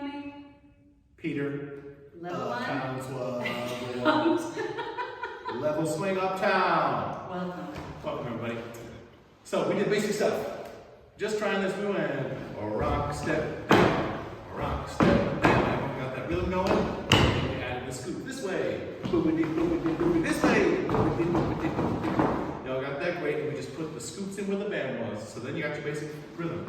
Naomi? Peter. Level Uptown one. Swing. Level swing uptown. Welcome. Welcome everybody. So we did basic stuff. Just trying this, we went a rock step down, a rock step down. Got that rhythm going. We added the scoop this way, boobity boobity boobity this way, boobity boobity boobity. Y'all got that great, and we just put the scoops in where the band was. So then you got your basic rhythm.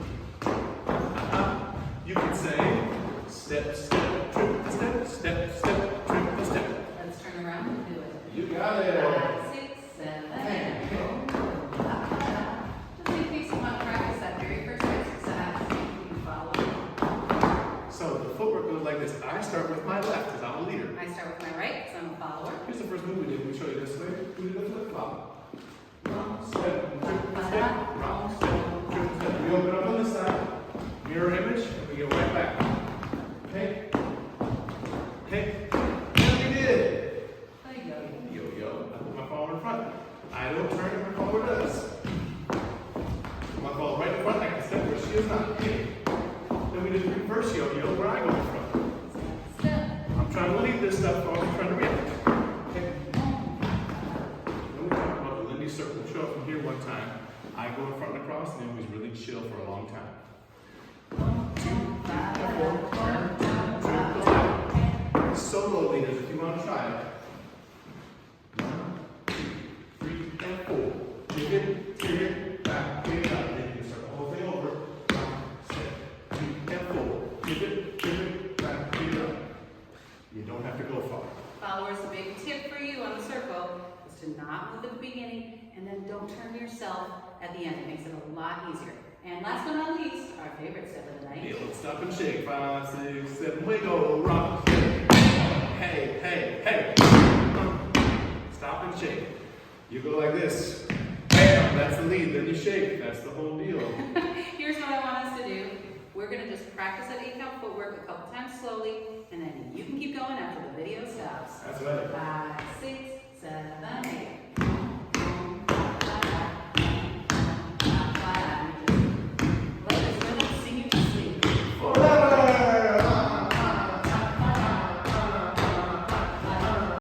You can say step, step, trip, step, step, step, trip, step. Let's turn around and do it. You got it. 5, 6, 7, 8. Just in case you want to practice that very first exercise, you can follow. So the footwork goes like this. I start with my left because I'm the leader. I start with my right because I'm a follower. Here's the first move we did. We show you this way. We did a flip flop. Wrong step, trip, step, wrong step, trip, step. We open up on this side, mirror image, and we go right back. Okay? Okay? And we did. Yo-yo. I put my follower in front. I don't turn it, my follower does. Put my follower right in front, I can step where she is not. Okay. Then we did the reverse yo-yo where I go in front. Step. I'm trying to lead this stuff, while I'm trying to react. Okay? Then we talked about the Lindy circle. Show up from here one time. I go in front and across, and then we really chill for a long time. 1, 2, 3, 4, turn, turn, turn, turn. Solo leaders, if you want to try it. 1, 2, 3, and 4. Kick it, back, kick it up. Then you can start the whole thing over. 1, step, 2, and 4. Kick it, back, kick it up. You don't have to go far. Followers, a big tip for you on the circle is to not move at the beginning and then don't turn yourself at the end. It makes it a lot easier. And last but not least, our favorite step of the night. Yeah, let's stop and shake. 5, 6, 7, wiggle, rock. Hey, hey, hey. Stop and shake. You go like this. Bam, that's the lead. Then you shake. That's the whole deal. Here's what I want us to do. We're going to just practice that 8-count footwork a couple times slowly, and then you can keep going after the video stops. That's right. 5, 6, 7, 8.